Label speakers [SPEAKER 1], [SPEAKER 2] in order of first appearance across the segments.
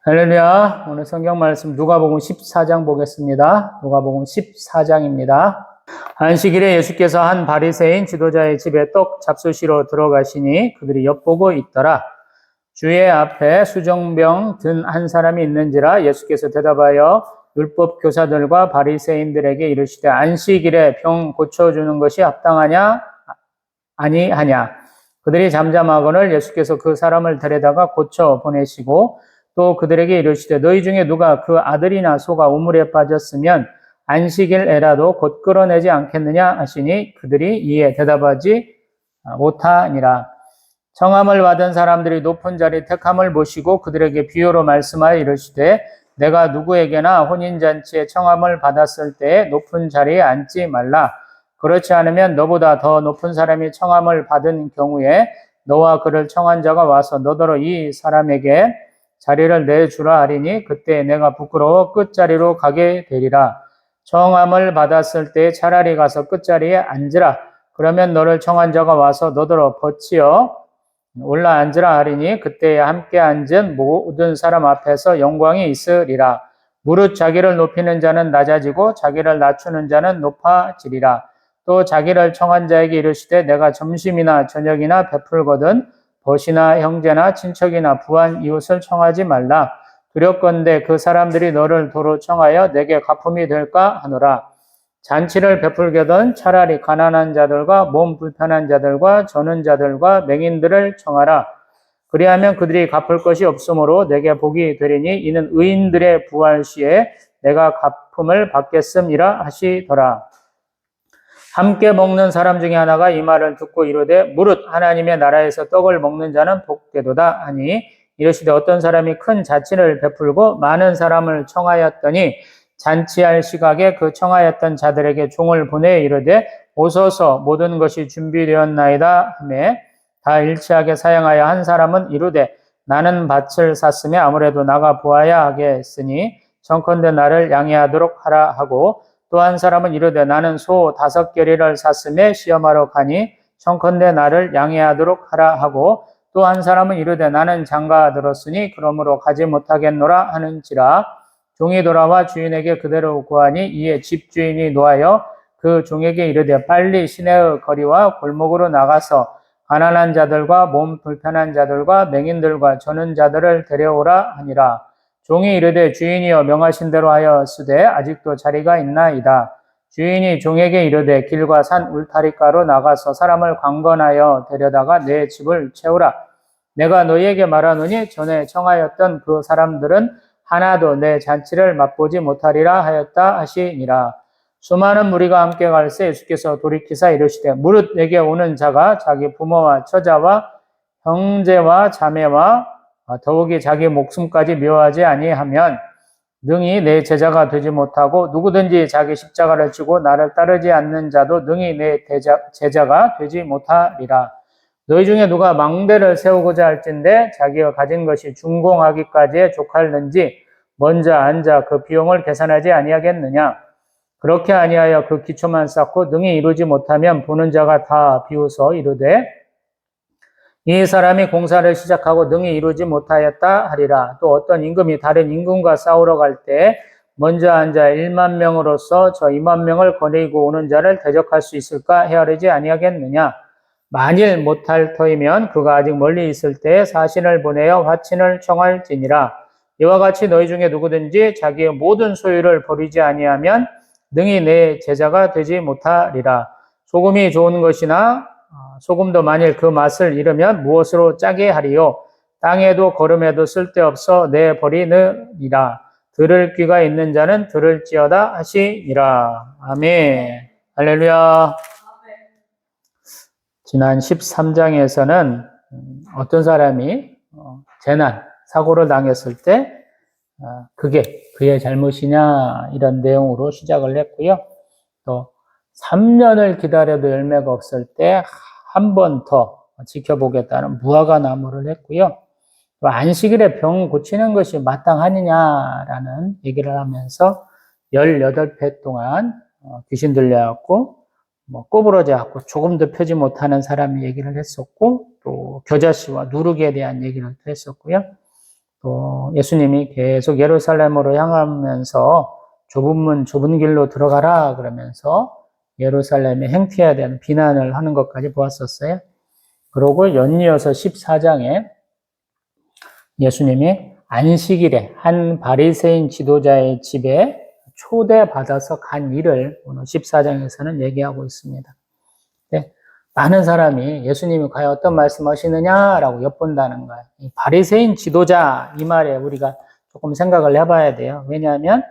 [SPEAKER 1] 할렐루야. 오늘 성경 말씀 누가복음 14장 보겠습니다. 누가복음 14장입니다. 안식일에 예수께서 한 바리새인 지도자의 집에 떡 잡수시러 들어가시니 그들이 엿보고 있더라. 주의 앞에 수정병 든 한 사람이 있는지라 예수께서 대답하여 율법 교사들과 바리새인들에게 이르시되 안식일에 병 고쳐주는 것이 합당하냐 아니하냐. 그들이 잠잠하거늘 예수께서 그 사람을 데려다가 고쳐 보내시고 또 그들에게 이르시되 너희 중에 누가 그 아들이나 소가 우물에 빠졌으면 안식일에라도 곧 끌어내지 않겠느냐 하시니 그들이 이에 대답하지 못하니라. 청함을 받은 사람들이 높은 자리 택함을 보시고 그들에게 비유로 말씀하여 이르시되 내가 누구에게나 혼인잔치에 청함을 받았을 때 높은 자리에 앉지 말라. 그렇지 않으면 너보다 더 높은 사람이 청함을 받은 경우에 너와 그를 청한 자가 와서 너더러 이 사람에게 자리를 내주라 하리니 그때 내가 부끄러워 끝자리로 가게 되리라. 청함을 받았을 때 차라리 가서 끝자리에 앉으라. 그러면 너를 청한 자가 와서 너더러 버치어 올라 앉으라 하리니 그때에 함께 앉은 모든 사람 앞에서 영광이 있으리라. 무릇 자기를 높이는 자는 낮아지고 자기를 낮추는 자는 높아지리라. 또 자기를 청한 자에게 이르시되 내가 점심이나 저녁이나 베풀거든 벗이나 형제나 친척이나 부한 이웃을 청하지 말라. 두렵건대 그 사람들이 너를 도로 청하여 내게 가품이 될까 하노라. 잔치를 베풀거든 차라리 가난한 자들과 몸 불편한 자들과 저는 자들과 맹인들을 청하라. 그리하면 그들이 갚을 것이 없으므로 내게 복이 되리니 이는 의인들의 부활 시에 내가 가품을 받겠음이라 하시더라. 함께 먹는 사람 중에 하나가 이 말을 듣고 이르되 무릇 하나님의 나라에서 떡을 먹는 자는 복되도다 하니 이르시되 어떤 사람이 큰 잔치를 베풀고 많은 사람을 청하였더니 잔치할 시각에 그 청하였던 자들에게 종을 보내 이르되 오소서 모든 것이 준비되었나이다 하매 다 일치하게 사양하여 한 사람은 이르되 나는 밭을 샀으며 아무래도 나가 보아야 하겠으니 청컨대 나를 양해하도록 하라 하고 또 한 사람은 이르되 나는 소 5겨리를 샀으며 시험하러 가니 청컨대 나를 양해하도록 하라 하고 또 한 사람은 이르되 나는 장가 들었으니 그러므로 가지 못하겠노라 하는지라. 종이 돌아와 주인에게 그대로 구하니 이에 집주인이 노하여 그 종에게 이르되 빨리 시내의 거리와 골목으로 나가서 가난한 자들과 몸 불편한 자들과 맹인들과 저는 자들을 데려오라 하니라. 종이 이르되 주인이여 명하신 대로 하였으되 아직도 자리가 있나이다. 주인이 종에게 이르되 길과 산 울타리가로 나가서 사람을 강건하여 데려다가 내 집을 채우라. 내가 너희에게 말하노니 전에 청하였던 그 사람들은 하나도 내 잔치를 맛보지 못하리라 하였다 하시니라. 수많은 무리가 함께 갈새 예수께서 돌이키사 이르시되 무릇 내게 오는 자가 자기 부모와 처자와 형제와 자매와 더욱이 자기 목숨까지 미워하지 아니하면 능히 내 제자가 되지 못하고 누구든지 자기 십자가를 지고 나를 따르지 않는 자도 능히 내 제자가 되지 못하리라. 너희 중에 누가 망대를 세우고자 할진대 자기가 가진 것이 준공하기까지에 족할는지 먼저 앉아 그 비용을 계산하지 아니하겠느냐. 그렇게 아니하여 그 기초만 쌓고 능히 이루지 못하면 보는 자가 다 비웃어 이르되 이 사람이 공사를 시작하고 능히 이루지 못하였다 하리라. 또 어떤 임금이 다른 임금과 싸우러 갈 때 먼저 앉아 1만 명으로서 저 2만 명을 거느리고 오는 자를 대적할 수 있을까 헤아리지 아니하겠느냐. 만일 못할 터이면 그가 아직 멀리 있을 때 사신을 보내어 화친을 청할지니라. 이와 같이 너희 중에 누구든지 자기의 모든 소유를 버리지 아니하면 능히 내 제자가 되지 못하리라. 소금이 좋은 것이나 소금도 만일 그 맛을 잃으면 무엇으로 짜게 하리요. 땅에도 거름에도 쓸데없어 내버리느니라. 들을 귀가 있는 자는 들을지어다 하시니라. 아멘. 할렐루야. 지난 13장에서는 어떤 사람이 재난, 사고를 당했을 때 그게 그의 잘못이냐 이런 내용으로 시작을 했고요. 또 3년을 기다려도 열매가 없을 때 한 번 더 지켜보겠다는 무화과 나무를 했고요. 또 안식일에 병 고치는 것이 마땅하느냐라는 얘기를 하면서 18회 동안 귀신 들려갖고 꼬부러져갖고 조금도 펴지 못하는 사람이 얘기를 했었고 또 겨자씨와 누룩에 대한 얘기를 했었고요. 또 예수님이 계속 예루살렘으로 향하면서 좁은 문, 좁은 길로 들어가라 그러면서 예루살렘에 행피해야 되는 비난을 하는 것까지 보았었어요. 그러고 연이어서 14장에 예수님이 안식일에 한 바리새인 지도자의 집에 초대받아서 간 일을 오늘 14장에서는 얘기하고 있습니다. 네, 많은 사람이 예수님이 과연 어떤 말씀하시느냐라고 엿본다는 거예요. 이 바리새인 지도자 이 말에 우리가 조금 생각을 해봐야 돼요. 왜냐하면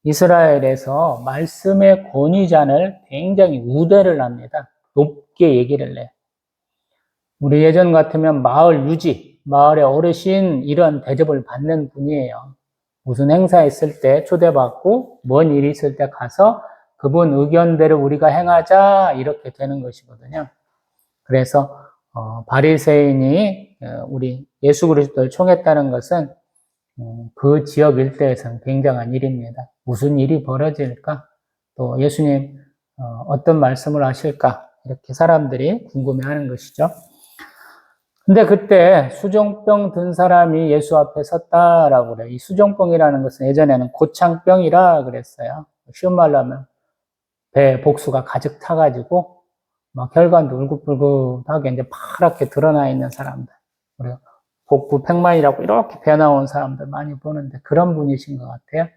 [SPEAKER 1] 이스라엘에서 말씀의 권위자를 굉장히 우대를 합니다. 높게 얘기를 해요. 우리 예전 같으면 마을 유지, 마을의 어르신 이런 대접을 받는 분이에요. 무슨 행사 있을 때 초대받고 먼 일이 있을 때 가서 그분 의견대로 우리가 행하자 이렇게 되는 것이거든요. 그래서 바리새인이 우리 예수 그리스도를 총했다는 것은 그 지역 일대에서는 굉장한 일입니다. 무슨 일이 벌어질까? 또 예수님 어떤 말씀을 하실까? 이렇게 사람들이 궁금해하는 것이죠. 근데 그때 수종병 든 사람이 예수 앞에 섰다라고 그래요. 이 수종병이라는 것은 예전에는 고창병이라 그랬어요. 쉬운 말로 하면 배에 복수가 가득 타가지고 막 혈관도 울긋불긋하게 이제 파랗게 드러나 있는 사람들. 그리고 복부 팽만이라고 이렇게 배 나온 사람들 많이 보는데 그런 분이신 것 같아요.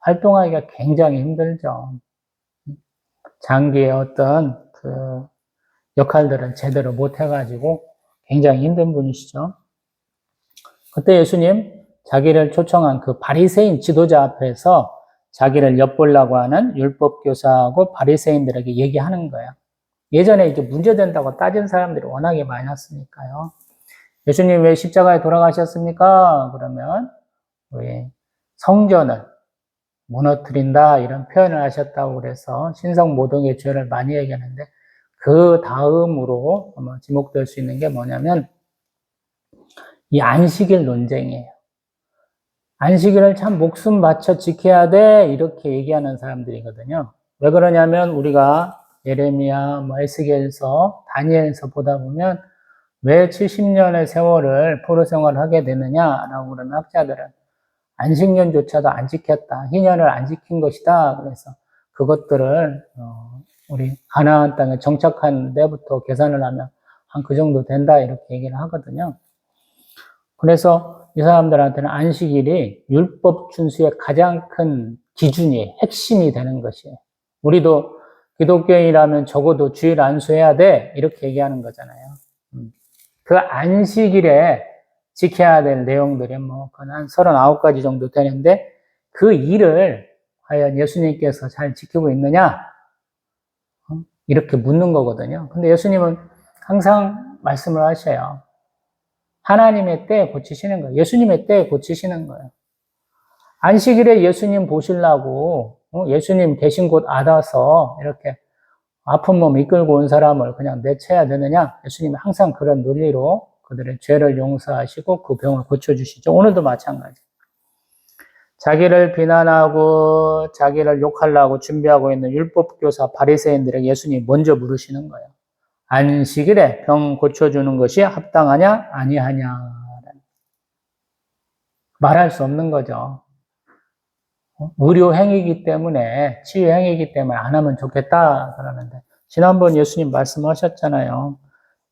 [SPEAKER 1] 활동하기가 굉장히 힘들죠. 장기의 어떤 그 역할들을 제대로 못 해가지고 굉장히 힘든 분이시죠. 그때 예수님 자기를 초청한 그 바리새인 지도자 앞에서 자기를 엿보려고 하는 율법교사하고 바리새인들에게 얘기하는 거예요. 예전에 이게 문제된다고 따진 사람들이 워낙에 많았으니까요. 예수님 왜 십자가에 돌아가셨습니까? 그러면 왜 성전을 무너뜨린다 이런 표현을 하셨다고 그래서 신성모독의 죄를 많이 얘기하는데 그 다음으로 아마 지목될 수 있는 게 뭐냐면 이 안식일 논쟁이에요. 안식일을 참 목숨 바쳐 지켜야 돼 이렇게 얘기하는 사람들이거든요. 왜 그러냐면 우리가 예레미야, 에스겔서, 다니엘서 보다 보면 왜 70년의 세월을 포로 생활을 하게 되느냐라고 그러면 학자들은 안식년조차도 안 지켰다. 희년을 안 지킨 것이다. 그래서 그것들을 우리 가나안 땅에 정착한 데부터 계산을 하면 한 그 정도 된다 이렇게 얘기를 하거든요. 그래서 이 사람들한테는 안식일이 율법 준수의 가장 큰 기준이 핵심이 되는 것이에요. 우리도 기독교인이라면 적어도 주일 안수해야 돼 이렇게 얘기하는 거잖아요. 그 안식일에 지켜야 될 내용들이 한 39가지 정도 되는데 그 일을 과연 예수님께서 잘 지키고 있느냐? 이렇게 묻는 거거든요. 근데 예수님은 항상 말씀을 하셔요. 하나님의 때에 고치시는 거예요. 예수님의 때에 고치시는 거예요. 안식일에 예수님 보시려고 예수님 계신 곳 알아서 이렇게 아픈 몸 이끌고 온 사람을 그냥 내쳐야 되느냐? 예수님이 항상 그런 논리로 그들의 죄를 용서하시고 그 병을 고쳐주시죠. 오늘도 마찬가지. 자기를 비난하고 자기를 욕하려고 준비하고 있는 율법교사 바리새인들에게 예수님이 먼저 물으시는 거예요. 안식일에 병 고쳐주는 것이 합당하냐? 아니하냐? 말할 수 없는 거죠. 의료 행위이기 때문에, 치유 행위이기 때문에 안 하면 좋겠다 그러는데 지난번 예수님 말씀하셨잖아요.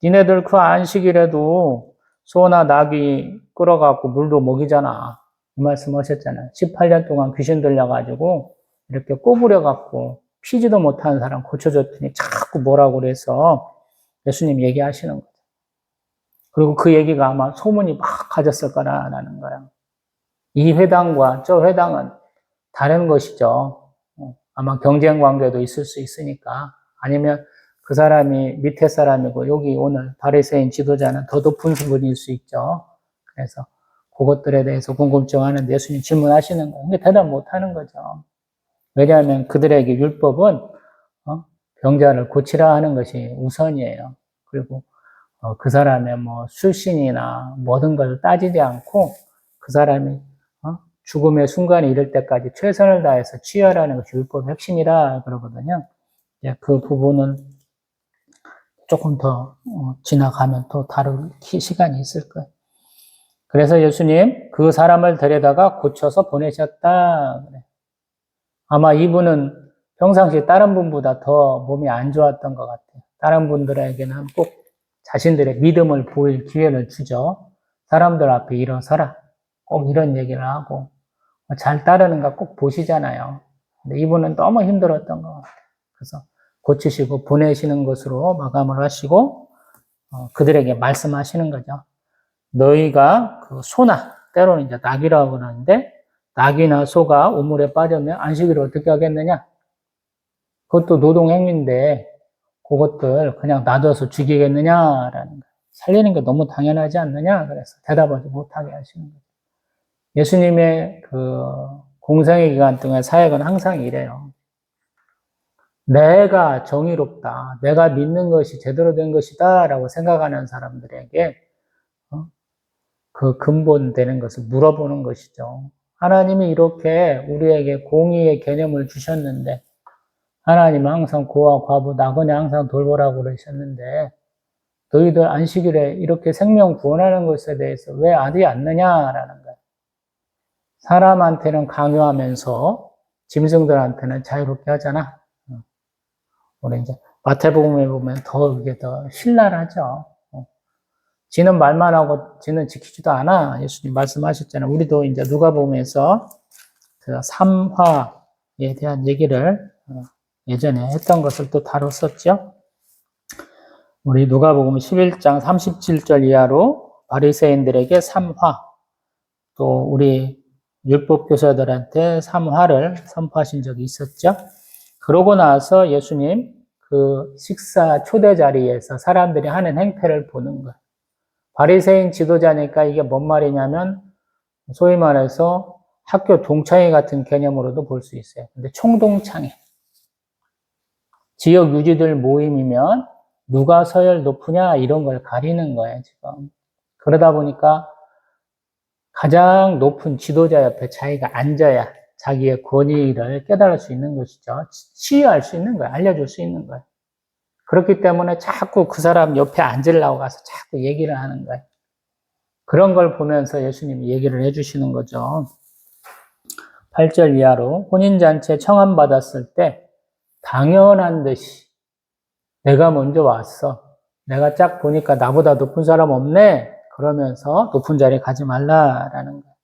[SPEAKER 1] 니네들 그 안식일에도 소나 나귀 끌어갖고 물도 먹이잖아. 이 말씀하셨잖아요. 18년 동안 귀신 들려가지고 이렇게 꼬부려갖고 피지도 못하는 사람 고쳐줬더니 자꾸 뭐라고 그래서 예수님 얘기하시는 거죠. 그리고 그 얘기가 아마 소문이 막 가졌을 거라는 거예요. 이 회당과 저 회당은 다른 것이죠. 아마 경쟁 관계도 있을 수 있으니까. 아니면 그 사람이 밑에 사람이고 여기 오늘 바리새인 지도자는 더 높은 분일 수 있죠. 그래서 그것들에 대해서 궁금증하는데 예수님 질문하시는 거예요. 근데 대답 못하는 거죠. 왜냐하면 그들에게 율법은 병자를 고치라 하는 것이 우선이에요. 그리고 그 사람의 출신이나 모든 걸 따지지 않고 그 사람이 죽음의 순간이 이를 때까지 최선을 다해서 치유하라는 것이 율법의 핵심이라 그러거든요. 그 부분은 조금 더 지나가면 또 다룰 시간이 있을 거예요. 그래서 예수님 그 사람을 데려다가 고쳐서 보내셨다. 그래. 아마 이분은 평상시 다른 분보다 더 몸이 안 좋았던 것 같아요. 다른 분들에게는 꼭 자신들의 믿음을 보일 기회를 주죠. 사람들 앞에 일어서라. 꼭 이런 얘기를 하고 잘 따르는가 꼭 보시잖아요. 근데 이분은 너무 힘들었던 것 같아요. 그래서 고치시고 보내시는 것으로 마감을 하시고 그들에게 말씀하시는 거죠. 너희가 그 소나 때로는 이제 낙이라고 하는데 낙이나 소가 우물에 빠지면 안식일을 어떻게 하겠느냐? 그것도 노동행위인데 그것들 그냥 놔둬서 죽이겠느냐라는 거예요. 살리는 게 너무 당연하지 않느냐? 그래서 대답하지 못하게 하시는 거예요. 예수님의 그 공생의 기간 동안 사역은 항상 이래요. 내가 정의롭다, 내가 믿는 것이 제대로 된 것이다 라고 생각하는 사람들에게 그 근본되는 것을 물어보는 것이죠. 하나님이 이렇게 우리에게 공의의 개념을 주셨는데 하나님은 항상 고아, 과부, 나그네 항상 돌보라고 그러셨는데 너희들 안식일에 이렇게 생명 구원하는 것에 대해서 왜 하지 않느냐라는 거예요. 사람한테는 강요하면서 짐승들한테는 자유롭게 하잖아. 우리 이제 마태복음에 보면 이게 더 신랄하죠. 지는 말만 하고 지는 지키지도 않아. 예수님 말씀하셨잖아요. 우리도 이제 누가복음에서 그 삼화에 대한 얘기를 예전에 했던 것을 또 다뤘었죠. 우리 누가복음 11장 37절 이하로 바리새인들에게 삼화, 또 우리 율법 교사들한테 삼화를 선포하신 적이 있었죠. 그러고 나서 예수님 그 식사 초대 자리에서 사람들이 하는 행태를 보는 거예요. 바리새인 지도자니까 이게 뭔 말이냐면 소위 말해서 학교 동창회 같은 개념으로도 볼 수 있어요. 근데 총동창회. 지역 유지들 모임이면 누가 서열 높으냐 이런 걸 가리는 거예요, 지금. 그러다 보니까 가장 높은 지도자 옆에 자기가 앉아야 자기의 권위를 깨달을 수 있는 것이죠. 시위할 수 있는 거예요. 알려줄 수 있는 거예요. 그렇기 때문에 자꾸 그 사람 옆에 앉으려고 가서 자꾸 얘기를 하는 거예요. 그런 걸 보면서 예수님이 얘기를 해주시는 거죠. 8절 이하로 혼인잔치에 청함받았을 때 당연한 듯이 내가 먼저 왔어. 내가 쫙 보니까 나보다 높은 사람 없네. 그러면서 높은 자리에 가지 말라라는 거예요.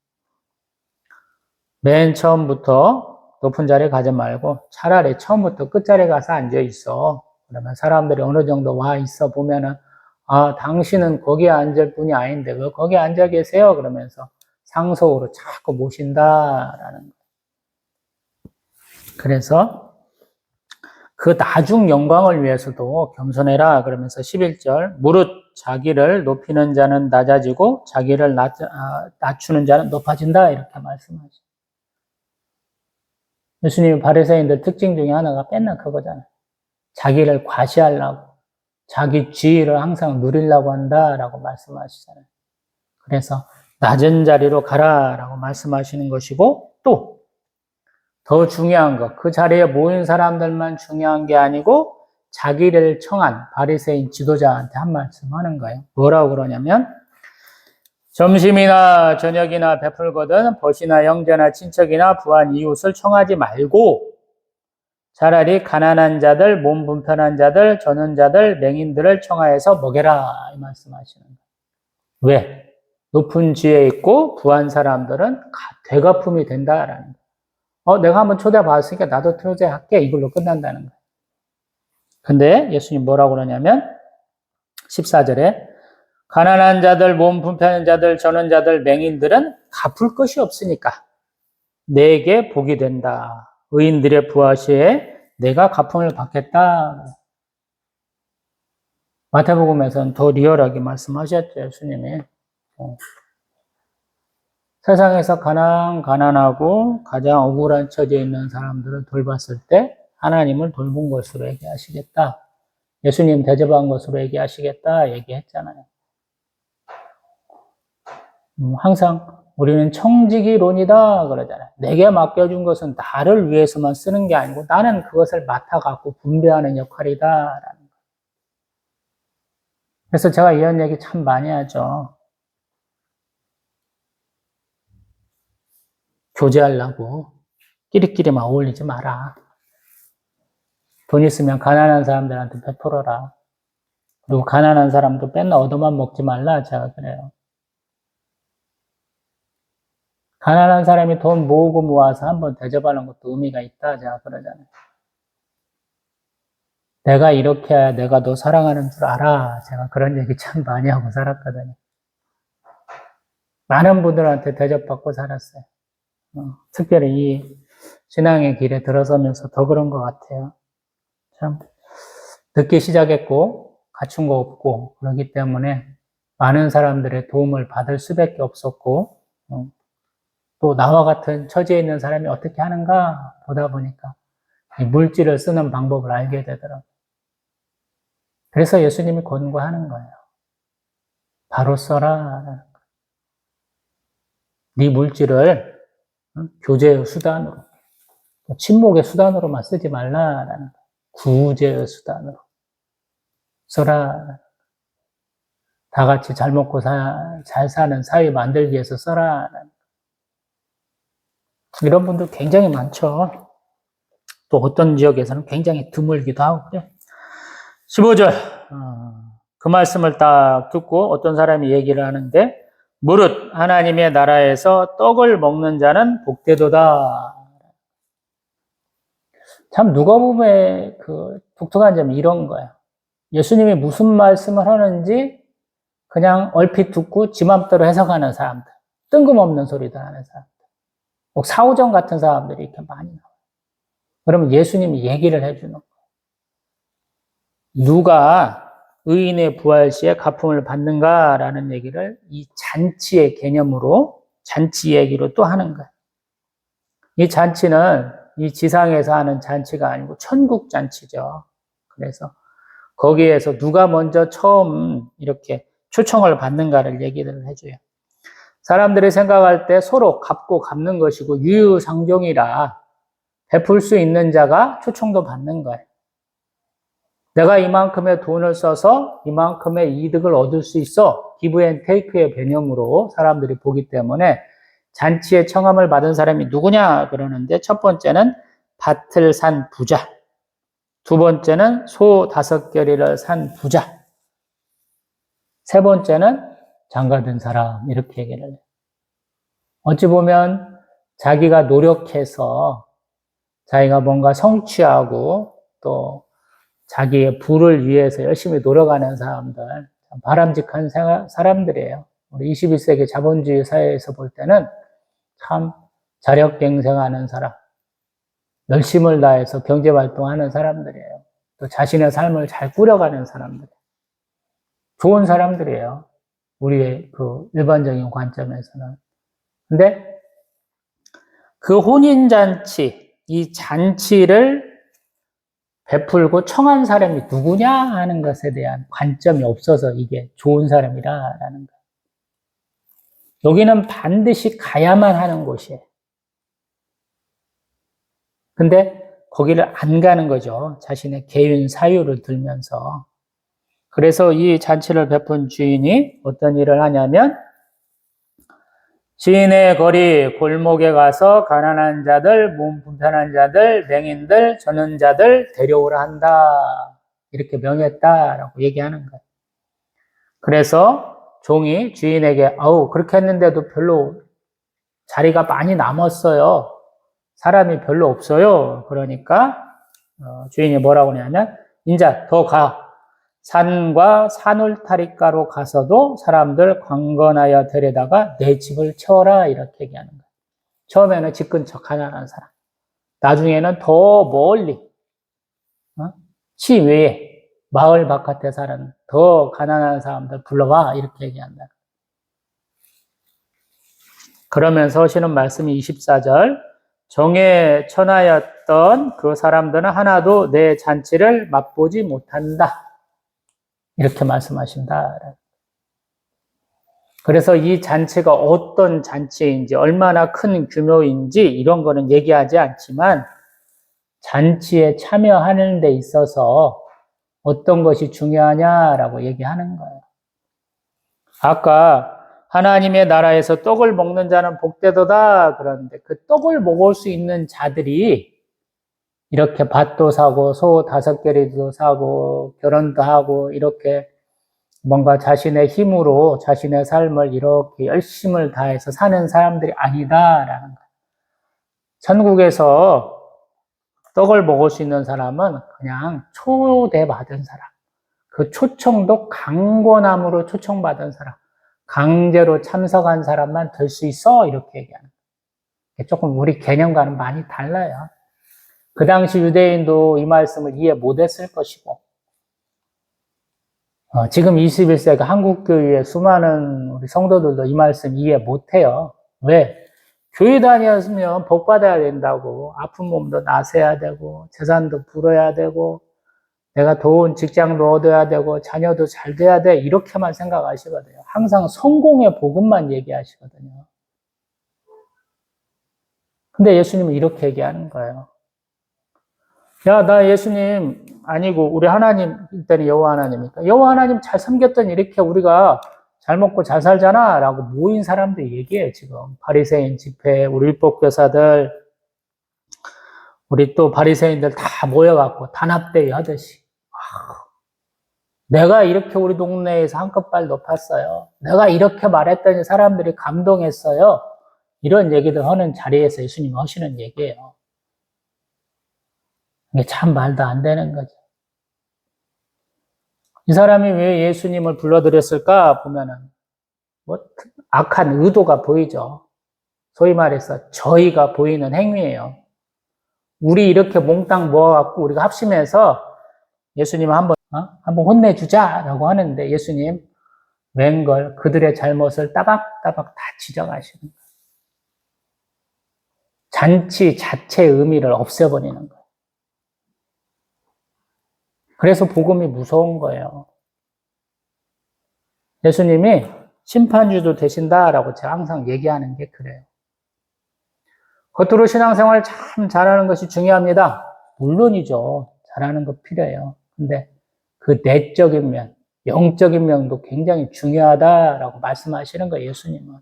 [SPEAKER 1] 맨 처음부터 높은 자리에 가지 말고 차라리 처음부터 끝자리에 가서 앉아 있어. 그러면 사람들이 어느 정도 와 있어 보면은 아, 당신은 거기에 앉을 분이 아닌데 왜 거기에 앉아 계세요? 그러면서 상속으로 자꾸 모신다라는 거예요. 그래서 그 나중 영광을 위해서도 겸손해라 그러면서 11절 무릇 자기를 높이는 자는 낮아지고 자기를 낮추는 자는 높아진다 이렇게 말씀하죠. 예수님 바리새인들 특징 중에 하나가 맨날 그거잖아요. 자기를 과시하려고 자기 지위를 항상 누리려고 한다라고 말씀하시잖아요. 그래서 낮은 자리로 가라라고 말씀하시는 것이고 또 더 중요한 것, 그 자리에 모인 사람들만 중요한 게 아니고 자기를 청한 바리새인 지도자한테 한 말씀 하는 거예요. 뭐라고 그러냐면 점심이나 저녁이나 베풀거든 벗이나 형제나 친척이나 부한 이웃을 청하지 말고 차라리 가난한 자들, 몸 불편한 자들, 저는 자들, 맹인들을 청하여서 먹여라 이 말씀하시는 거예요. 왜? 높은 지에 있고 부한 사람들은 되갚음이 된다라는 거예요. 내가 한번 초대받았으니까 나도 초대할게. 이걸로 끝난다는 거예요. 근데 예수님 뭐라고 그러냐면 14절에 가난한 자들, 몸 불편한 자들, 저는 자들, 맹인들은 갚을 것이 없으니까 내게 복이 된다. 의인들의 부하시에 내가 갚음을 받겠다. 마태복음에서는 더 리얼하게 말씀하셨죠. 예수님이. 세상에서 가장 가난하고 가장 억울한 처지에 있는 사람들을 돌봤을 때 하나님을 돌본 것으로 얘기하시겠다. 예수님 대접한 것으로 얘기하시겠다 얘기했잖아요. 항상 우리는 청지기론이다 그러잖아요. 내게 맡겨준 것은 나를 위해서만 쓰는 게 아니고 나는 그것을 맡아갖고 분배하는 역할이다라는 거예요. 그래서 제가 이런 얘기 참 많이 하죠. 교제하려고 끼리끼리 막 어울리지 마라. 돈 있으면 가난한 사람들한테 베풀어라. 그리고 가난한 사람도 맨날 얻어만 먹지 말라. 제가 그래요. 가난한 사람이 돈 모으고 모아서 한번 대접하는 것도 의미가 있다. 제가 그러잖아요. 내가 이렇게 해야 내가 너 사랑하는 줄 알아. 제가 그런 얘기 참 많이 하고 살았거든요. 많은 분들한테 대접받고 살았어요. 특별히 이 신앙의 길에 들어서면서 더 그런 것 같아요. 참 늦게 시작했고 갖춘 거 없고 그렇기 때문에 많은 사람들의 도움을 받을 수밖에 없었고 또 나와 같은 처지에 있는 사람이 어떻게 하는가 보다 보니까 이 물질을 쓰는 방법을 알게 되더라고요. 그래서 예수님이 권고하는 거예요. 바로 써라. 네 물질을 교제의 수단으로, 친목의 수단으로만 쓰지 말라라는 거예요. 구제의 수단으로 써라. 다 같이 잘 먹고 잘 사는 사회 만들기 위해서 써라. 이런 분들 굉장히 많죠. 또 어떤 지역에서는 굉장히 드물기도 하고 그래요. 15절 그 말씀을 딱 듣고 어떤 사람이 얘기를 하는데 무릇 하나님의 나라에서 떡을 먹는 자는 복되도다. 참 누가복음의 그 독특한 점이 이런 거예요. 예수님이 무슨 말씀을 하는지 그냥 얼핏 듣고 지 맘대로 해석하는 사람들, 뜬금없는 소리들 하는 사람들, 꼭 사오정 같은 사람들이 이렇게 많이 나와요. 그러면 예수님이 얘기를 해주는 거예요. 누가 의인의 부활 시에 가품을 받는가라는 얘기를 이 잔치의 개념으로, 잔치 얘기로 또 하는 거예요. 이 잔치는 이 지상에서 하는 잔치가 아니고 천국 잔치죠. 그래서 거기에서 누가 먼저 처음 이렇게 초청을 받는가를 얘기를 해줘요. 사람들이 생각할 때 서로 갚고 갚는 것이고 유유상종이라 베풀 수 있는 자가 초청도 받는 거예요. 내가 이만큼의 돈을 써서 이만큼의 이득을 얻을 수 있어. 기브 앤 테이크의 개념으로 사람들이 보기 때문에 잔치에 청함을 받은 사람이 누구냐 그러는데 첫 번째는 밭을 산 부자, 두 번째는 소 5겨리를 산 부자, 세 번째는 장가든 사람 이렇게 얘기를 해요. 어찌 보면 자기가 노력해서 자기가 뭔가 성취하고 또 자기의 부를 위해서 열심히 노력하는 사람들, 바람직한 사람들이에요. 우리 21세기 자본주의 사회에서 볼 때는 참 자력갱생하는 사람, 열심을 다해서 경제활동하는 사람들이에요. 또 자신의 삶을 잘 꾸려가는 사람들, 좋은 사람들이에요. 우리의 그 일반적인 관점에서는. 근데 그 혼인잔치, 이 잔치를 베풀고 청한 사람이 누구냐 하는 것에 대한 관점이 없어서 이게 좋은 사람이라는 거예요. 여기는 반드시 가야만 하는 곳이에요. 근데 거기를 안 가는 거죠. 자신의 개인 사유를 들면서. 그래서 이 잔치를 베푼 주인이 어떤 일을 하냐면 시인의 거리 골목에 가서 가난한 자들, 몸 불편한 자들, 맹인들, 저는 자들 데려오라 한다. 이렇게 명했다라고 얘기하는 거예요. 그래서 종이 주인에게 아우 그렇게 했는데도 별로 자리가 많이 남았어요. 사람이 별로 없어요. 그러니까 주인이 뭐라고 하냐면 인자 더 가. 산과 산울타리가로 가서도 사람들 강건하여 데려다가 내 집을 채워라 이렇게 얘기하는 거예요. 처음에는 집 근처 가난한 사람, 나중에는 더 멀리 시외에 마을 바깥에 사는 더 가난한 사람들 불러와 이렇게 얘기한다. 그러면서 하시는 말씀이 24절 정에 천하였던 그 사람들은 하나도 내 잔치를 맛보지 못한다. 이렇게 말씀하신다. 그래서 이 잔치가 어떤 잔치인지 얼마나 큰 규모인지 이런 거는 얘기하지 않지만 잔치에 참여하는 데 있어서 어떤 것이 중요하냐라고 얘기하는 거예요. 아까 하나님의 나라에서 떡을 먹는 자는 복되도다. 그런데 그 떡을 먹을 수 있는 자들이 이렇게 밭도 사고 소 5개리도 사고 결혼도 하고 이렇게 뭔가 자신의 힘으로 자신의 삶을 이렇게 열심을 다해서 사는 사람들이 아니다라는 거예요. 천국에서 떡을 먹을 수 있는 사람은 그냥 초대받은 사람, 그 초청도 강권함으로 초청받은 사람, 강제로 참석한 사람만 될 수 있어 이렇게 얘기하는 거예요. 조금 우리 개념과는 많이 달라요. 그 당시 유대인도 이 말씀을 이해 못했을 것이고 지금 21세기 한국교회의 수많은 우리 성도들도 이 말씀 이해 못해요. 왜? 교회 다녔으면 복 받아야 된다고, 아픈 몸도 나서야 되고 재산도 불어야 되고 내가 좋은 직장도 얻어야 되고 자녀도 잘 돼야 돼 이렇게만 생각하시거든요. 항상 성공의 복음만 얘기하시거든요. 근데 예수님은 이렇게 얘기하는 거예요. 야, 나 예수님 아니고 우리 하나님, 일단 여호와 하나님이니까 여호와 하나님 잘 섬겼더니 이렇게 우리가 잘 먹고 잘 살잖아 라고 모인 사람들이 얘기해요. 지금 바리새인 집회, 우리 율법교사들, 우리 또 바리새인들 다 모여갖고 단합대회 하듯이 내가 이렇게 우리 동네에서 한컵발 높았어요. 내가 이렇게 말했더니 사람들이 감동했어요. 이런 얘기들 하는 자리에서 예수님이 하시는 얘기예요. 이게 참 말도 안 되는 거죠. 이 사람이 왜 예수님을 불러들였을까 보면은 뭐 악한 의도가 보이죠. 소위 말해서 저희가 보이는 행위예요. 우리 이렇게 몽땅 모아갖고 우리가 합심해서 예수님 한번 혼내주자라고 하는데 예수님 웬걸 그들의 잘못을 따박따박 다 지적하시는 거예요. 잔치 자체의 의미를 없애버리는 거예요. 그래서 복음이 무서운 거예요. 예수님이 심판주도 되신다라고 제가 항상 얘기하는 게 그래요. 겉으로 신앙생활 참 잘하는 것이 중요합니다. 물론이죠. 잘하는 거 필요해요. 근데 그 내적인 면, 영적인 면도 굉장히 중요하다라고 말씀하시는 거예요, 예수님은.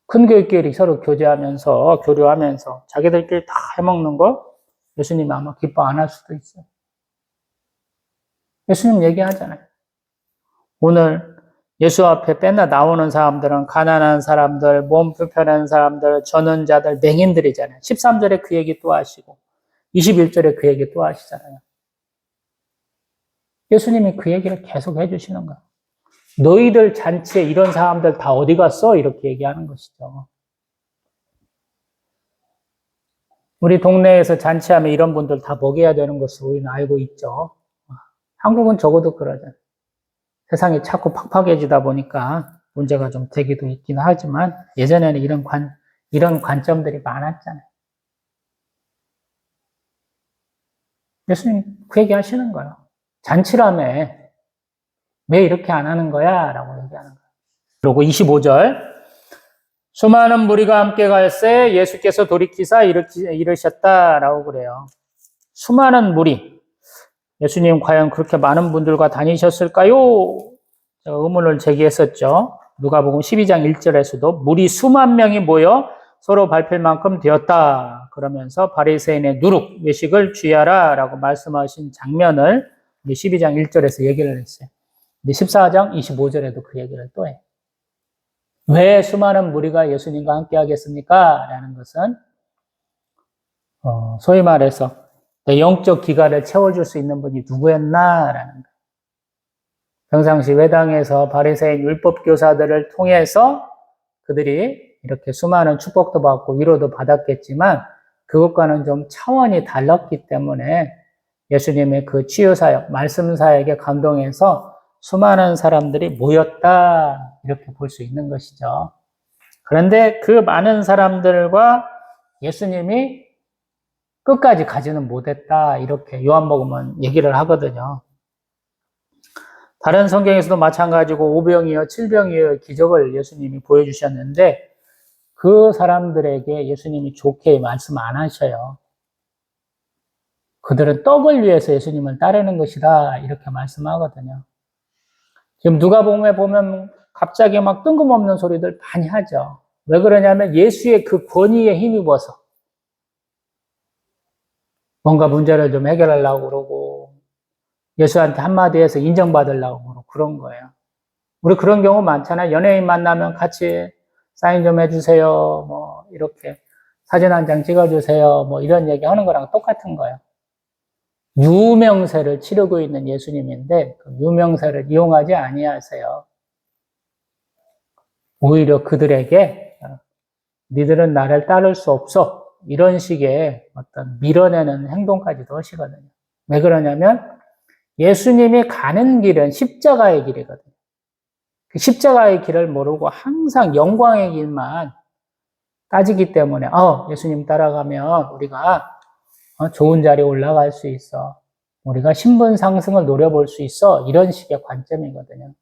[SPEAKER 1] 큰 교회끼리 서로 교류하면서 자기들끼리 다 해먹는 거 예수님이 아마 기뻐 안 할 수도 있어요. 예수님 얘기하잖아요. 오늘 예수 앞에 빼나 나오는 사람들은 가난한 사람들, 몸 불편한 사람들, 전원자들, 맹인들이잖아요. 13절에 그 얘기 또 하시고 21절에 그 얘기 또 하시잖아요. 예수님이 그 얘기를 계속 해주시는 거예요. 너희들 잔치에 이런 사람들 다 어디 갔어? 이렇게 얘기하는 것이죠. 우리 동네에서 잔치하면 이런 분들 다 먹여야 되는 것을 우리는 알고 있죠. 한국은 적어도 그러잖아요. 세상이 자꾸 팍팍해지다 보니까 문제가 좀 되기도 있긴 하지만 예전에는 이런 관점들이 많았잖아요. 예수님 그 얘기 하시는 거예요. 잔치라며 왜 이렇게 안 하는 거야? 라고 얘기하는 거예요. 그리고 25절 수많은 무리가 함께 갈새 예수께서 돌이키사 이르셨다라고 그래요. 수많은 무리. 예수님 과연 그렇게 많은 분들과 다니셨을까요? 제가 의문을 제기했었죠. 누가복음 12장 1절에서도 무리 수만 명이 모여 서로 밟힐 만큼 되었다. 그러면서 바리새인의 누룩, 외식을 주의하라 라고 말씀하신 장면을 12장 1절에서 얘기를 했어요. 14장 25절에도 그 얘기를 또 해요. 왜 수많은 무리가 예수님과 함께 하겠습니까? 라는 것은 소위 말해서 내 영적 기갈을 채워줄 수 있는 분이 누구였나? 라는 거예요. 평상시 회당에서 바리새인 율법교사들을 통해서 그들이 이렇게 수많은 축복도 받고 위로도 받았겠지만 그것과는 좀 차원이 달랐기 때문에 예수님의 그 치유사역, 말씀사역에 감동해서 수많은 사람들이 모였다 이렇게 볼 수 있는 것이죠. 그런데 그 많은 사람들과 예수님이 끝까지 가지는 못했다 이렇게 요한복음은 얘기를 하거든요. 다른 성경에서도 마찬가지고 5병이요 7병이요 기적을 예수님이 보여주셨는데 그 사람들에게 예수님이 좋게 말씀 안 하셔요. 그들은 떡을 위해서 예수님을 따르는 것이다 이렇게 말씀하거든요. 지금 누가복음에 보면 갑자기 막 뜬금없는 소리들 많이 하죠. 왜 그러냐면 예수의 그 권위에 힘입어서 뭔가 문제를 좀 해결하려고 그러고 예수한테 한마디 해서 인정받으려고 그러고 그런 거예요. 우리 그런 경우 많잖아요. 연예인 만나면 같이 사인 좀 해주세요. 뭐 이렇게 사진 한 장 찍어주세요. 뭐 이런 얘기 하는 거랑 똑같은 거예요. 유명세를 치르고 있는 예수님인데 그 유명세를 이용하지 아니하세요. 오히려 그들에게 니들은 나를 따를 수 없어. 이런 식의 어떤 밀어내는 행동까지도 하시거든요. 왜 그러냐면 예수님이 가는 길은 십자가의 길이거든요. 그 십자가의 길을 모르고 항상 영광의 길만 따지기 때문에 예수님 따라가면 우리가 좋은 자리에 올라갈 수 있어. 우리가 신분 상승을 노려볼 수 있어. 이런 식의 관점이거든요.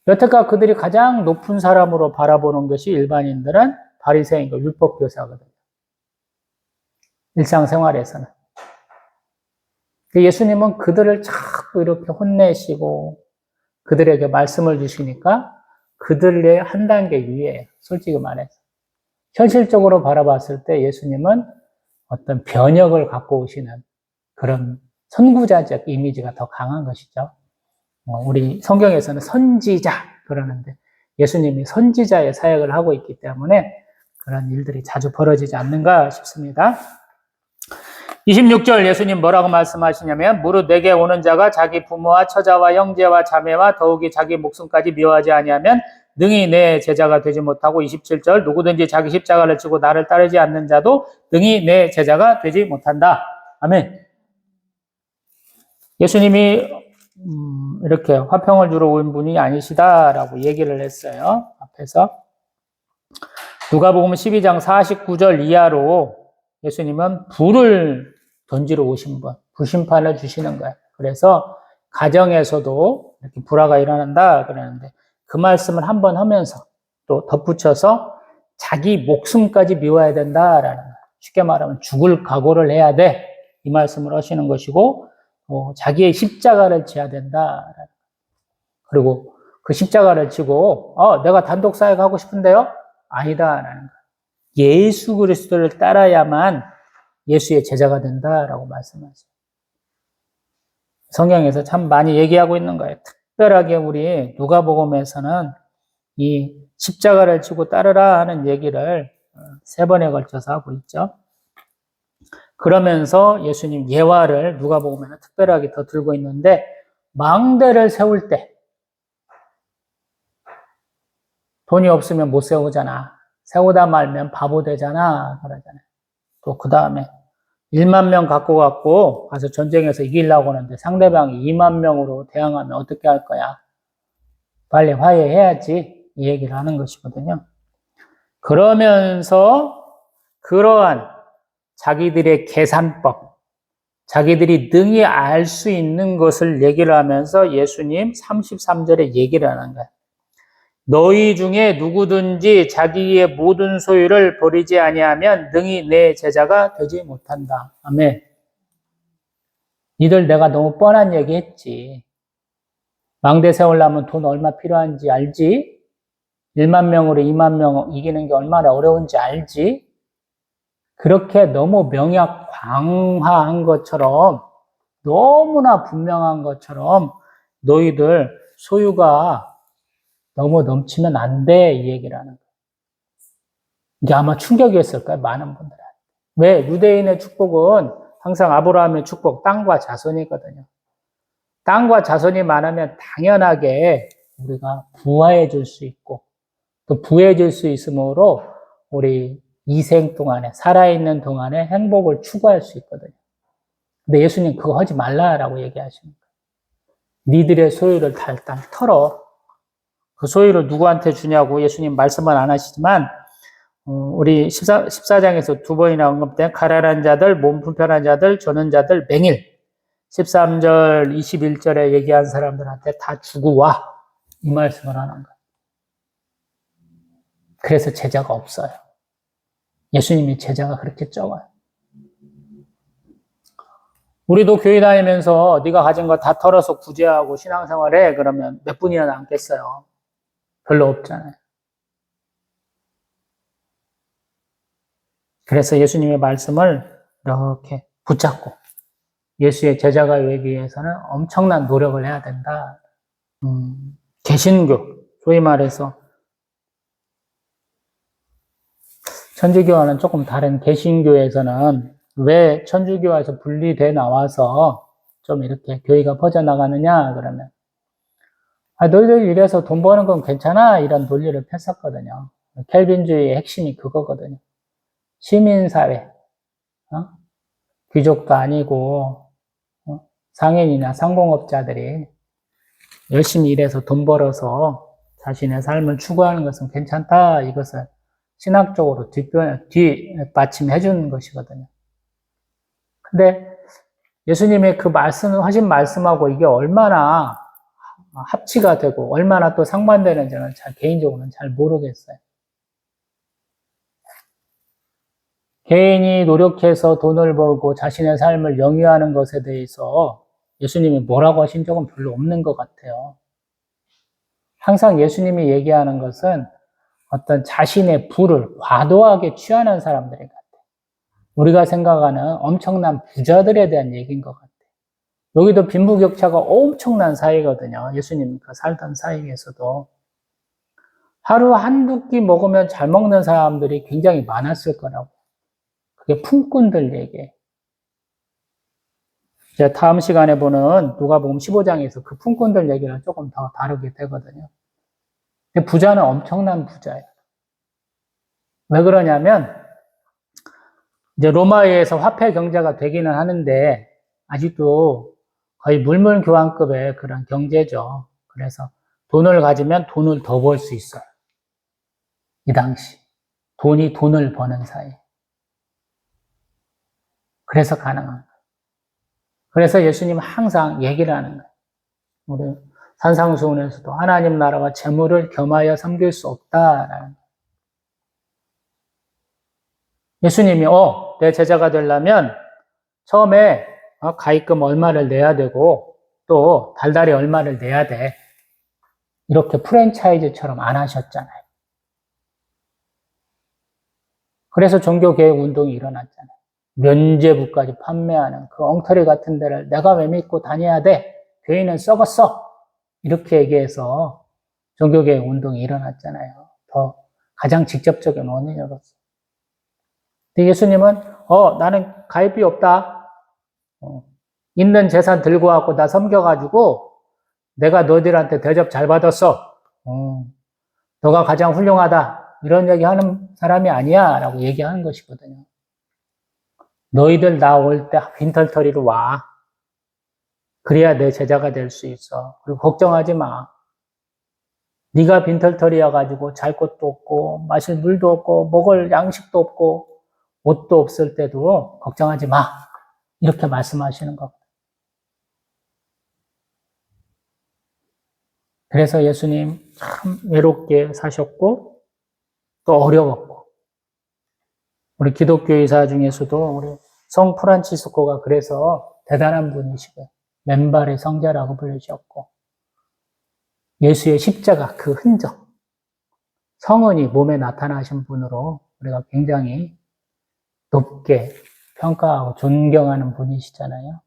[SPEAKER 1] 여태까지 그들이 가장 높은 사람으로 바라보는 것이 일반인들은 바리새인과 율법교사거든요. 일상생활에서는. 예수님은 그들을 자꾸 이렇게 혼내시고 그들에게 말씀을 주시니까 그들의 한 단계 위에 솔직히 말해서 현실적으로 바라봤을 때 예수님은 어떤 변혁을 갖고 오시는 그런 선구자적 이미지가 더 강한 것이죠. 우리 성경에서는 선지자 그러는데 예수님이 선지자의 사역을 하고 있기 때문에 그런 일들이 자주 벌어지지 않는가 싶습니다. 26절 예수님 뭐라고 말씀하시냐면 무릇 내게 오는 자가 자기 부모와 처자와 형제와 자매와 더욱이 자기 목숨까지 미워하지 아니하면 능히 내 제자가 되지 못하고 27절 누구든지 자기 십자가를 지고 나를 따르지 않는 자도 능히 내 제자가 되지 못한다. 아멘. 예수님이 이렇게 화평을 주러 온 분이 아니시다라고 얘기를 했어요. 앞에서 누가복음 12장 49절 이하로 예수님은 불을 던지러 오신 분, 불심판을 주시는 거예요. 그래서 가정에서도 이렇게 불화가 일어난다 그러는데 그 말씀을 한번 하면서 또 덧붙여서 자기 목숨까지 미워야 된다라는 거예요. 쉽게 말하면 죽을 각오를 해야 돼. 이 말씀을 하시는 것이고 자기의 십자가를 지어야 된다. 그리고 그 십자가를 지고 내가 단독 사역하고 싶은데요? 아니다라는 거예요. 예수 그리스도를 따라야만 예수의 제자가 된다라고 말씀하죠. 성경에서 참 많이 얘기하고 있는 거예요. 특별하게 우리 누가복음에서는 이 십자가를 지고 따르라 하는 얘기를 3번에 걸쳐서 하고 있죠. 그러면서 예수님 예화를 누가복음에는 특별하게 더 들고 있는데 망대를 세울 때 돈이 없으면 못 세우잖아. 세우다 말면 바보 되잖아. 그러잖아요. 또 그 다음에 1만 명 갖고 가서 전쟁에서 이기려고 하는데 상대방이 2만 명으로 대항하면 어떻게 할 거야? 빨리 화해해야지. 이 얘기를 하는 것이거든요. 그러면서 그러한 자기들의 계산법, 자기들이 능히 알 수 있는 것을 얘기를 하면서 예수님 33절에 얘기를 하는 거예요. 너희 중에 누구든지 자기의 모든 소유를 버리지 아니하면 능히 내 제자가 되지 못한다. 아멘. 니들 내가 너무 뻔한 얘기 했지. 망대 세우려면 돈 얼마 필요한지 알지? 1만 명으로 2만 명 이기는 게 얼마나 어려운지 알지? 그렇게 너무 명약광화한 것처럼 너무나 분명한 것처럼 너희들 소유가 너무 넘치면 안 돼, 이 얘기를 하는 거예요. 이게 아마 충격이었을 거예요, 많은 분들한테. 왜? 유대인의 축복은 항상 아브라함의 축복, 땅과 자손이거든요. 땅과 자손이 많으면 당연하게 우리가 부화해질 수 있고, 또 부해질 수 있으므로 우리 이생 동안에, 살아있는 동안에 행복을 추구할 수 있거든요. 근데 예수님 그거 하지 말라라고 얘기하시는 거예요. 니들의 소유를 다 일단 털어. 그 소유를 누구한테 주냐고 예수님 말씀은 안 하시지만 우리 14장에서 2번이나 언급된 가난한 자들, 몸 불편한 자들, 저는 자들, 맹일 13절, 21절에 얘기한 사람들한테 다 주고 와. 이 말씀을 하는 거예요. 그래서 제자가 없어요. 예수님이 제자가 그렇게 적어요. 우리도 교회 다니면서 네가 가진 거 다 털어서 구제하고 신앙생활해. 그러면 몇 분이나 남겠어요? 별로 없잖아요. 그래서 예수님의 말씀을 이렇게 붙잡고 예수의 제자가 되기 위해서는 엄청난 노력을 해야 된다. 개신교, 소위 말해서 천주교와는 조금 다른 개신교에서는 왜 천주교에서 분리돼 나와서 좀 이렇게 교회가 퍼져나가느냐 그러면 너희들 이래서 돈 버는 건 괜찮아 이런 논리를 폈었거든요. 켈빈주의의 핵심이 그거거든요. 시민사회, 귀족도 아니고 상인이나 상공업자들이 열심히 일해서 돈 벌어서 자신의 삶을 추구하는 것은 괜찮다. 이것을 신학적으로 뒷받침해 주는 것이거든요. 근데 예수님의 그 하신 말씀하고 이게 얼마나 합치가 되고 얼마나 또 상반되는지는 개인적으로는 잘 모르겠어요. 개인이 노력해서 돈을 벌고 자신의 삶을 영위하는 것에 대해서 예수님이 뭐라고 하신 적은 별로 없는 것 같아요. 항상 예수님이 얘기하는 것은 어떤 자신의 부를 과도하게 취하는 사람들인 것 같아요. 우리가 생각하는 엄청난 부자들에 대한 얘기인 것 같아요. 여기도 빈부격차가 엄청난 사이거든요. 예수님 살던 사이에서도. 하루 한두 끼 먹으면 잘 먹는 사람들이 굉장히 많았을 거라고. 그게 품꾼들 얘기예요. 이제 다음 시간에 보는 누가복음 15장에서 그 품꾼들 얘기를 조금 더 다루게 되거든요. 근데 부자는 엄청난 부자예요. 왜 그러냐면 이제 로마에서 화폐 경제가 되기는 하는데 아직도 거의 물물교환급의 그런 경제죠. 그래서 돈을 가지면 돈을 더 벌 수 있어요. 이 당시 돈이 돈을 버는 사이. 그래서 가능한 거예요. 그래서 예수님은 항상 얘기를 하는 거예요. 우리 산상수훈에서도 하나님 나라와 재물을 겸하여 섬길 수 없다라는 거예요. 예수님이 내 제자가 되려면 처음에 가입금 얼마를 내야 되고 또 달달이 얼마를 내야 돼. 이렇게 프랜차이즈처럼 안 하셨잖아요. 그래서 종교개혁 운동이 일어났잖아요. 면죄부까지 판매하는 그 엉터리 같은 데를 내가 왜 믿고 다녀야 돼? 교회는 썩었어. 이렇게 얘기해서 종교개혁 운동이 일어났잖아요. 더 가장 직접적인 원인으로서. 근데 예수님은 나는 가입비 없다. 있는 재산 들고 와갖고 나 섬겨가지고 내가 너희들한테 대접 잘 받았어. 너가 가장 훌륭하다. 이런 얘기 하는 사람이 아니야. 라고 얘기하는 것이거든요. 너희들 나 올 때 빈털터리로 와. 그래야 내 제자가 될 수 있어. 그리고 걱정하지 마. 네가 빈털터리여가지고 잘 것도 없고 마실 물도 없고 먹을 양식도 없고 옷도 없을 때도 걱정하지 마. 이렇게 말씀하시는 겁니다. 그래서 예수님 참 외롭게 사셨고 또 어려웠고 우리 기독교 의사 중에서도 우리 성 프란치스코가 그래서 대단한 분이시고요. 맨발의 성자라고 불리셨고 예수의 십자가 그 흔적 성은이 몸에 나타나신 분으로 우리가 굉장히 높게 평가하고 존경하는 분이시잖아요.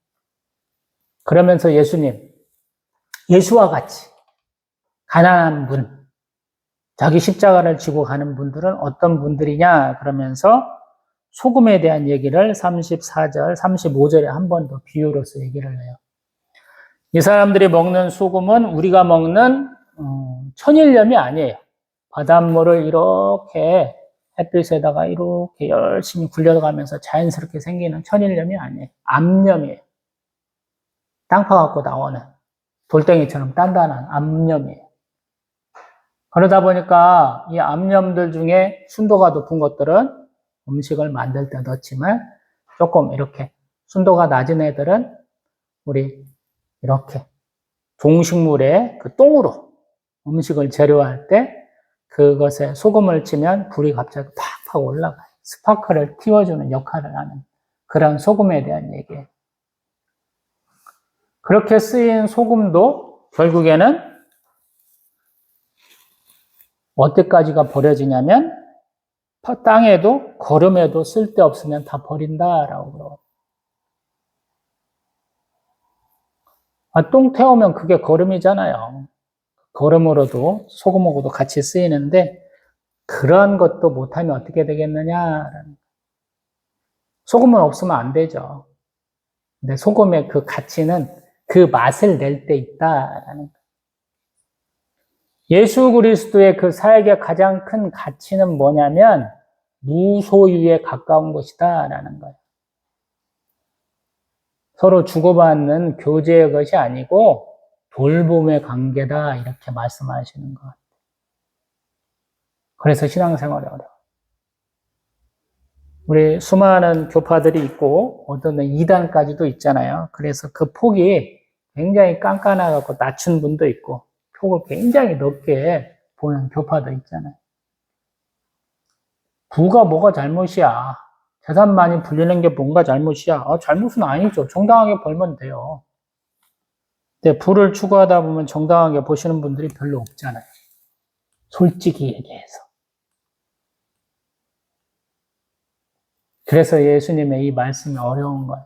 [SPEAKER 1] 그러면서 예수님 예수와 같이 가난한 분 자기 십자가를 지고 가는 분들은 어떤 분들이냐 그러면서 소금에 대한 얘기를 34절, 35절에 한 번 더 비유로서 얘기를 해요. 이 사람들이 먹는 소금은 우리가 먹는 천일염이 아니에요. 바닷물을 이렇게 햇빛에다가 이렇게 열심히 굴려가면서 자연스럽게 생기는 천일염이 아니에요. 암염이에요. 땅파 갖고 나오는 돌덩이처럼 단단한 암염이에요. 그러다 보니까 이 암염들 중에 순도가 높은 것들은 음식을 만들 때 넣지만 조금 이렇게 순도가 낮은 애들은 우리 이렇게 종식물의 그 똥으로 음식을 재료할 때 그것에 소금을 치면 불이 갑자기 팍팍 올라가요. 스파크를 띄워주는 역할을 하는 그런 소금에 대한 얘기예요. 그렇게 쓰인 소금도 결국에는 어디까지가 버려지냐면 땅에도 거름에도 쓸데없으면 다 버린다라고 그러고. 똥 태우면 그게 거름이잖아요. 거름으로도 소금하고도 같이 쓰이는데 그런 것도 못하면 어떻게 되겠느냐라는. 소금은 없으면 안 되죠. 근데 소금의 그 가치는 그 맛을 낼 때 있다라는 거예요. 예수 그리스도의 그 사역의 가장 큰 가치는 뭐냐면 무소유에 가까운 것이다라는 거예요. 서로 주고받는 교제의 것이 아니고 돌봄의 관계다 이렇게 말씀하시는 것 같아요. 그래서 신앙생활이 어려워요. 우리 수많은 교파들이 있고 어떤 2단까지도 있잖아요. 그래서 그 폭이 굉장히 깐깐하고 낮춘 분도 있고 폭을 굉장히 넓게 보는 교파도 있잖아요. 부가 뭐가 잘못이야? 재산 많이 불리는 게 뭔가 잘못이야? 잘못은 아니죠. 정당하게 벌면 돼요. 근데 부를 추구하다 보면 정당하게 보시는 분들이 별로 없잖아요. 솔직히 얘기해서. 그래서 예수님의 이 말씀이 어려운 거예요.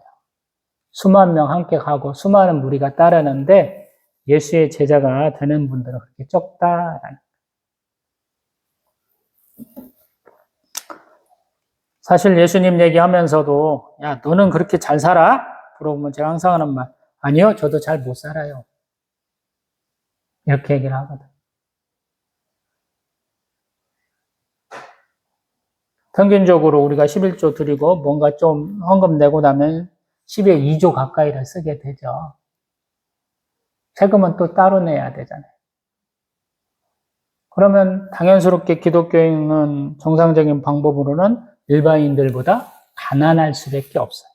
[SPEAKER 1] 수만 명 함께 가고 수많은 무리가 따르는데 예수의 제자가 되는 분들은 그렇게 적다라는. 사실 예수님 얘기하면서도 야 너는 그렇게 잘 살아? 물어보면 제가 항상 하는 말 아니요 저도 잘 못 살아요. 이렇게 얘기를 하거든. 평균적으로 우리가 11조 드리고 뭔가 좀 헌금 내고 나면 10에 2조 가까이를 쓰게 되죠. 세금은 또 따로 내야 되잖아요. 그러면 당연스럽게 기독교인은 정상적인 방법으로는 일반인들보다 가난할 수밖에 없어요.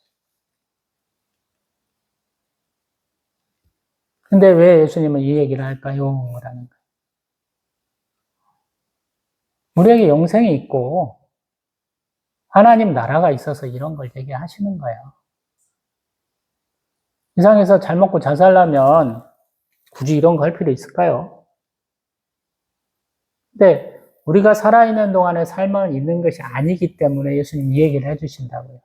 [SPEAKER 1] 근데 왜 예수님은 이 얘기를 할까요? 라는 거예요. 우리에게 영생이 있고 하나님 나라가 있어서 이런 걸 얘기하시는 거예요. 세상에서 잘 먹고 잘 살려면 굳이 이런 거 할 필요 있을까요? 근데 우리가 살아있는 동안에 삶은 있는 것이 아니기 때문에 예수님 이 얘기를 해주신다고요.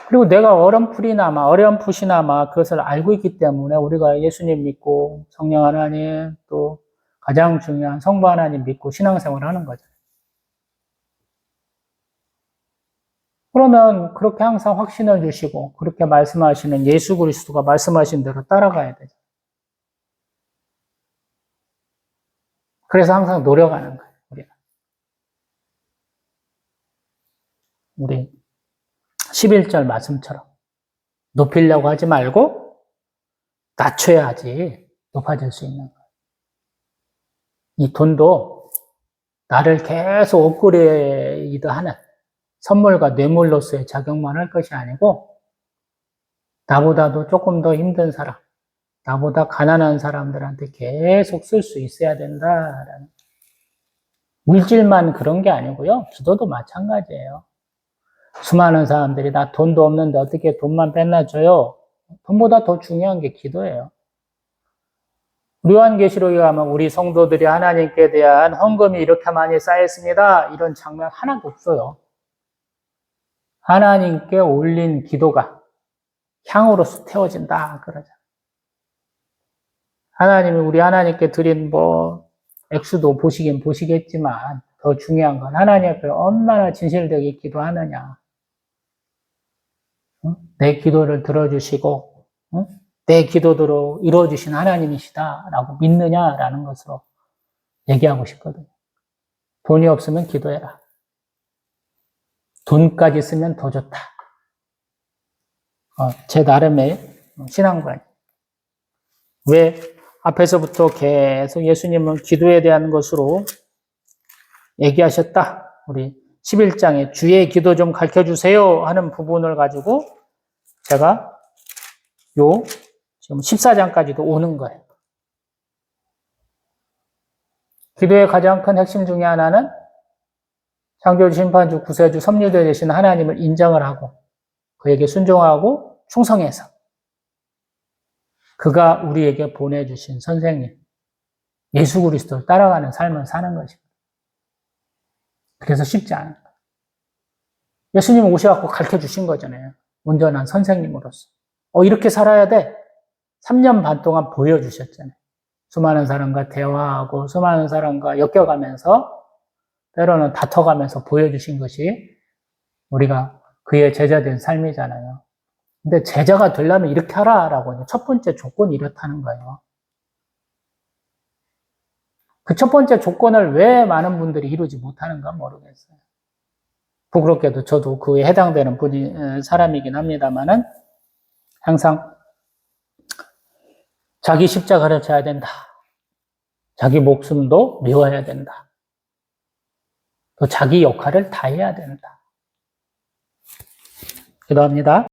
[SPEAKER 1] 그리고 내가 어렴풋이나마 그것을 알고 있기 때문에 우리가 예수님 믿고 성령 하나님 또 가장 중요한 성부 하나님 믿고 신앙생활을 하는 거죠. 그러면 그렇게 항상 확신을 주시고 그렇게 말씀하시는 예수 그리스도가 말씀하신 대로 따라가야 되죠. 그래서 항상 노력하는 거예요. 우리 11절 말씀처럼 높이려고 하지 말고 낮춰야지 높아질 수 있는 거예요. 이 돈도 나를 계속 업그레이드 하는 선물과 뇌물로서의 작용만 할 것이 아니고 나보다도 조금 더 힘든 사람, 나보다 가난한 사람들한테 계속 쓸 수 있어야 된다라는. 물질만 그런 게 아니고요. 기도도 마찬가지예요. 수많은 사람들이 나 돈도 없는데 어떻게 돈만 뺏나줘요? 돈보다 더 중요한 게 기도예요. 요한계시록에 가면 우리 성도들이 하나님께 대한 헌금이 이렇게 많이 쌓였습니다. 이런 장면 하나도 없어요. 하나님께 올린 기도가 향으로서 태워진다 그러죠. 하나님이 우리 하나님께 드린 액수도 보시긴 보시겠지만 더 중요한 건 하나님 앞에 얼마나 진실되게 기도하느냐. 내 기도를 들어주시고 내 기도대로 이루어주신 하나님이시다라고 믿느냐라는 것으로 얘기하고 싶거든요. 돈이 없으면 기도해라. 돈까지 쓰면 더 좋다. 제 나름의 신앙관. 왜 앞에서부터 계속 예수님은 기도에 대한 것으로 얘기하셨다. 우리 11장에 주의 기도 좀 가르쳐주세요 하는 부분을 가지고 제가 지금 14장까지도 오는 거예요. 기도의 가장 큰 핵심 중에 하나는 창조주, 심판주, 구세주, 섭리주 되신 하나님을 인정을 하고 그에게 순종하고 충성해서 그가 우리에게 보내주신 선생님, 예수 그리스도를 따라가는 삶을 사는 것입니다. 그래서 쉽지 않은 거예요. 예수님 오셔갖고 가르쳐 주신 거잖아요. 온전한 선생님으로서. 이렇게 살아야 돼. 3년 반 동안 보여주셨잖아요. 수많은 사람과 대화하고 수많은 사람과 엮여가면서 때로는 다퉈가면서 보여주신 것이 우리가 그의 제자된 삶이잖아요. 근데 제자가 되려면 이렇게 하라라고 첫 번째 조건이 이렇다는 거예요. 그 첫 번째 조건을 왜 많은 분들이 이루지 못하는가 모르겠어요. 부끄럽게도 저도 그에 해당되는 사람이긴 합니다만은 항상 자기 십자가를 져야 된다. 자기 목숨도 미워해야 된다. 또 자기 역할을 다 해야 된다. 기도합니다.